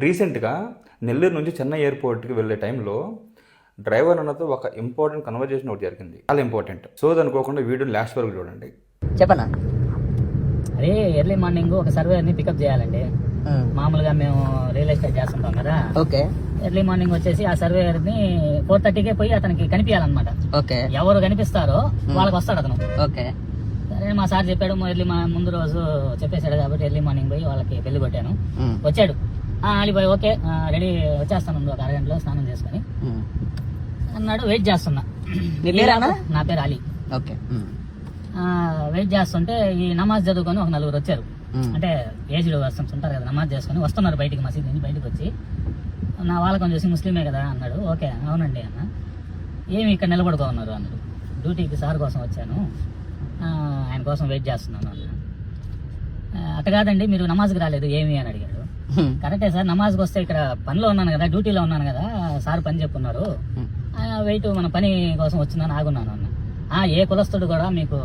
రీసెంట్గా నెల్లూరు నుంచి చెన్నై ఎయిర్పోర్ట్కి వెళ్ళే టైంలో డ్రైవర్ అన్నతో ఒక ఇంపార్టెంట్ కన్వర్జేషన్ ఒకటి జరిగింది. చాలా ఇంపార్టెంట్. సో అనుకోకుండా వీడియోని లాస్ట్ వరకు చూడండి. చెప్పనా? అదే ఎర్లీ మార్నింగ్ ఒక సర్వేని పికప్ చేయాలండి. మామూలుగా మేము రియల్ ఎస్టేట్ చేస్తుంటాం కదా. ఓకే. ఎర్లీ మార్నింగ్ వచ్చేసి ఆ సర్వేయర్ ని 4:30కే పోయి అతనికి కనిపించాలన్నమాట. ఓకే. ఎవరు కనిపిస్తారో వాళ్ళకి వస్తాడు అతను. ఓకే. సరే మా సార్ చెప్పాడు, ముందు రోజు చెప్పేశాడు కాబట్టి ఎర్లీ మార్నింగ్ పోయి వాళ్ళకి పెళ్లి కొట్టాను. వచ్చాడు, అలీబాయ్ ఓకే రెడీ వచ్చేస్తాను ఒక అరగంటలో స్నానం చేసుకుని అన్నాడు. వెయిట్ చేస్తున్నా. నా పేరు అలీ. ఓకే. వెయిట్ చేస్తుంటే ఈ నమాజ్ చదువుకొని ఒక నలుగురు వచ్చారు. అంటే ఏజ్డ్ పర్సన్స్ ఉంటారు కదా, నమాజ్ చేసుకుని వస్తున్నారు బయటికి, మసీద్ నుంచి బయటకు వచ్చి. నా వాళ్ళకం చూసి ముస్లిమే కదా అన్నాడు. ఓకే అవునండి అన్న. ఏమి ఇక్కడ నిలబడుకో ఉన్నారు అన్నాడు. డ్యూటీకి సార్ కోసం వచ్చాను, ఆయన కోసం వెయిట్ చేస్తున్నాను అన్న. అట్ట కాదండి మీరు నమాజ్కి రాలేదు ఏమి అని అడిగాడు. కరెక్టే సార్, నమాజ్కి వస్తే ఇక్కడ పనిలో ఉన్నాను కదా, డ్యూటీలో ఉన్నాను కదా, సార్ పని చెప్పున్నారు, వెయిట్ మన పని కోసం వచ్చిందని ఆగున్నాను అన్న. ఏ కులస్తుడు కూడా మీకు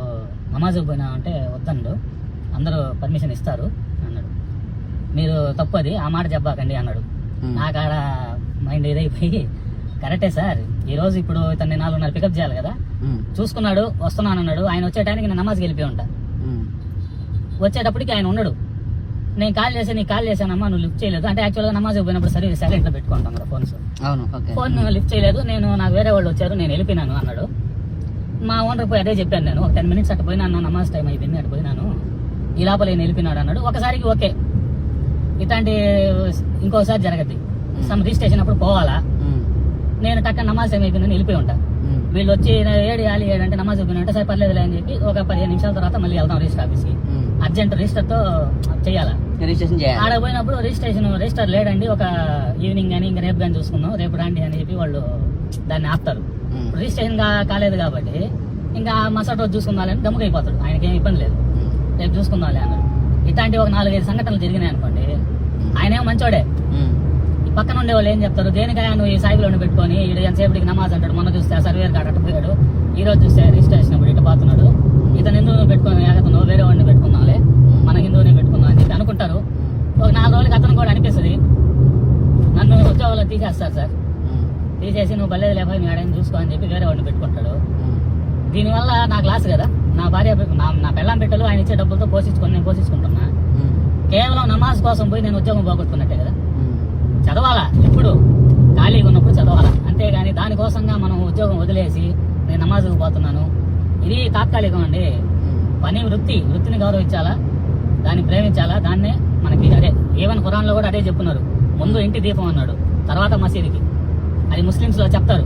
నమాజ్కి పోయినా అంటే వద్దండు, అందరూ పర్మిషన్ ఇస్తారు అన్నాడు. మీరు తప్పది ఆ మాట చెప్పాకండి అన్నాడు. నాకు ఆడ మైండ్ ఇదైపోయి కరెక్టే సార్, ఈ రోజు ఇప్పుడు ఇతన్ని 4:30 పికప్ చేయాలి కదా, చూసుకున్నాడు వస్తున్నాను అన్నాడు. ఆయన వచ్చే టైంకి నేను నమాజ్కి వెళ్ళిపోయి ఉంటా. వచ్చేటప్పటికి ఆయన ఉన్నాడు. నేను కాల్ చేశానమ్మా నువ్వు లిఫ్ట్ చేయలేదు అంటే, యాక్చువల్గా నమాజ్కి పోయినప్పుడు సరే సైలెంట్ లో పెట్టుకుంటాం కదా ఫోన్స్. ఫోన్ లిఫ్ట్ చేయలేదు, నాకు వేరే వాళ్ళు వచ్చారు నేను వెళ్ళిపోయినాను అన్నాడు. మా ఓనర్ పోయి అదే చెప్పాను నేను, ఒక 10 minutes అటు పోయినాను, నమాజ్ టైం అయిపోయింది అటు పోయినాను, ఈ లోపల నేను వెళ్ళిపోయినాడు అన్నాడు. ఒకసారికి ఓకే, ఇట్లాంటి ఇంకోసారి జరగద్ది. సమ్ రిజిస్ట్రేషన్ అప్పుడు పోవాలా, నేను టక్క నమాజ్ టైం అయిపోయిందని వెళ్ళిపోయి ఉంటా. వీళ్ళు వచ్చి ఏడు అంటే నమాజ్ అయిపోయినా సరే పర్లేదులే అని చెప్పి ఒక 15 నిమిషాల తర్వాత మళ్ళీ వెళ్దాం రిజిస్టర్ ఆఫీస్కి. అర్జెంట్ రిజిస్టర్ తో చేయాలా. ఆడ పోయినప్పుడు రిజిస్టర్ లేడండి, ఒక ఈవినింగ్ కానీ ఇంకా రేపు కానీ చూసుకుందాం, రేపు రండి అని చెప్పి వాళ్ళు దాన్ని ఆపుతారు. రిజిస్ట్రేషన్ కాలేదు కాబట్టి ఇంకా మసాట్ రోజు చూసుకుందాలని దమ్ముగా అయిపోతాడు, ఆయనకి ఏం ఇబ్బంది లేదు, రేపు చూసుకుందాంలే అన్నాడు. ఇట్లాంటి ఒక 4-5 సంఘటనలు జరిగినాయి అనుకోండి. ఆయనేమో మంచోడే, ఈ పక్కన ఉండే వాళ్ళు ఏం చెప్తారు, దేనికైనా నువ్వు ఈ సాయిబులను పెట్టుకొని ఈడు ఎంతసేపటికి నమాజ్ అంటాడు, మొన్న చూస్తే ఆ సర్వేర్ కాడ అట్ట పోయాడు, ఈ రోజు చూస్తే రిజిస్ట్రేషన్ అప్పుడు ఇట్ట పోతున్నాడు, ఇతను హిందువుని పెట్టుకొని ఏకతున్నావు, వేరే వాడిని పెట్టుకుందాంలే, మన హిందువుని పెట్టుకుందాం అని చెప్పి అనుకుంటారు. ఒక 4 రోజులకి అతను కూడా అనిపిస్తుంది నన్ను ఉద్యోగాలు తీసేస్తారు సార్, తీసేసి నువ్వు బల్లేదు లేకపోతే నీ ఆడని చూసుకో అని చెప్పి వేరే వాడిని పెట్టుకుంటాడు. దీనివల్ల నాకు లాస్ కదా, నా భార్య నా పెళ్ళాం బిడ్డలు ఆయన ఇచ్చే డబ్బులతో నేను పోషించుకుంటున్నా. కేవలం నమాజ్ కోసం పోయి నేను ఉద్యోగం పోగొట్టుకున్నట్టే కదా. చదవాలా, ఇప్పుడు ఖాళీగా ఉన్నప్పుడు చదవాలా, అంతేగాని దానికోసంగా మనం ఉద్యోగం వదిలేసి నేను నమాజ్కి పోతున్నాను, ఇది తాత్కాలికం అండి. పని వృత్తిని గౌరవించాలా, దాన్ని ప్రేమించాలా, దాన్నే మనకి అదే ఈవెన్ ఖురాన్లో కూడా అదే చెప్పున్నారు, ముందు ఇంటి దీపం అన్నాడు, తర్వాత మసీదుకి. అది ముస్లిమ్స్ లో చెప్తారు,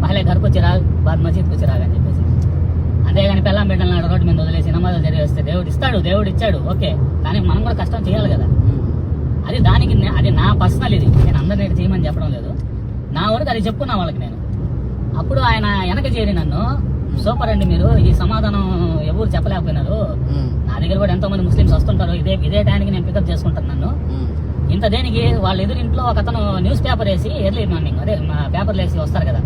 పహలే ఘర్కు వచ్చి రాగు బాద్ మసీద్కి వచ్చి రాగని చెప్పేసి. అంతేగాని పెళ్ళాం బిడ్డలను రోడ్డు మీద వదిలేసి నమాజులు జరిగేస్తే దేవుడు ఇచ్చాడు ఓకే, కానీ మనం కూడా కష్టం చేయాలి కదా. అది నా పర్సనల్, ఇది నేను అందరినీ చేయమని చెప్పడం లేదు, నా వరకు అది చెప్పుకున్నా వాళ్ళకి నేను. అప్పుడు ఆయన వెనక చేరి నన్ను సూపర్ అండి మీరు, ఈ సమాధానం ఎవరు చెప్పలేకపోయినారు, నా దగ్గర కూడా ఎంతో మంది ముస్లిమ్స్ వస్తుంటారు, ఇదే టైంకి నేను పికప్ చేసుకుంటాను నన్ను, ఇంత దేనికి వాళ్ళ ఎదురింట్లో ఒక అతను న్యూస్ పేపర్ వేసి ఎర్లీ మార్నింగ్ అదే పేపర్లు వేసి వస్తారు కదా,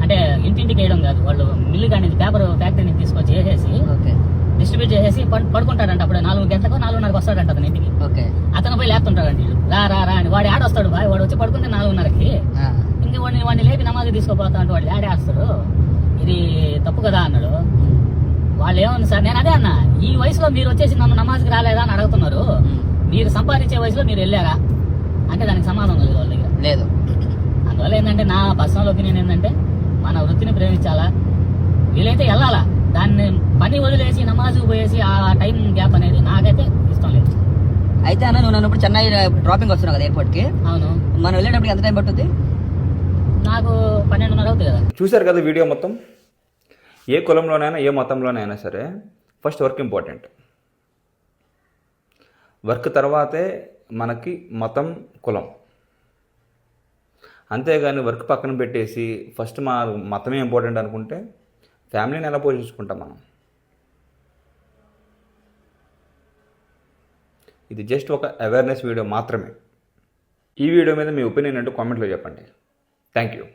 అంటే ఇంటింటికి వేయడం కాదు, వాళ్ళు మిల్లు కానీ పేపర్ ఫ్యాక్టరీని తీసుకొచ్చి వేసేసి డిస్ట్రిబ్యూట్ చేసేసి పడుకుంటాడంట. అప్పుడు 4 గంటలకు 4:30కి వస్తాడంట అతను ఇంటికి. అతను పోయి లేపుతుంటాడండి, రా అని. వాడు ఆడొస్తాడు, వాడు వచ్చి పడుకుంటే 4:30కి, ఇంకా వాడిని లేపి నమాజ్ తీసుకోపోతా అంటే వాడు ఆడేస్తాడు. ఇది తప్పు కదా అన్నాడు. వాళ్ళు ఏమన్నా సార్, నేను అదే అన్నా, ఈ వయసులో మీరు వచ్చేసి నన్ను నమాజ్కి రాలేదా అని అడుగుతున్నారు, మీరు సంపాదించే వయసులో మీరు వెళ్ళారా అంటే దానికి సమాధానం లేదు వాళ్ళ దగ్గర లేదు. అందువల్ల ఏంటంటే నా పర్సనల్ ఒపీనియన్ ఏంటంటే మన వృత్తిని ప్రేమించాలా, వీలైతే వెళ్ళాలా, దాన్ని పని వదిలేసి నమాజ్కి పోయేసి ఆ టైం గ్యాప్ అనేది నాకైతే ఇష్టం లేదు. అయితే అన్న నువ్వు నన్ను ఇప్పుడు చెన్నై డ్రాపింగ్ వస్తున్నావు కదా ఎయిర్పోర్ట్కి, అవును, మనం వెళ్ళేటప్పుడు ఎంత టైం పట్టుద్ది? నాకు 12:30 అవుతుంది కదా. చూశారు కదా వీడియో మొత్తం. ఏ కులంలోనైనా ఏ మతంలోనైనా సరే ఫస్ట్ వర్క్ ఇంపార్టెంట్. వర్క్ తర్వాతే మనకి మతం కులం. అంతేగాని వర్క్ పక్కన పెట్టేసి ఫస్ట్ మా మతమే ఇంపార్టెంట్ అనుకుంటే ఫ్యామిలీని ఎలా పోషించుకుంటాం మనం? ఇది జస్ట్ ఒక అవేర్నెస్ వీడియో మాత్రమే. ఈ వీడియో మీద మీ ఒపీనియన్ అంటూ కామెంట్లో చెప్పండి. Thank you.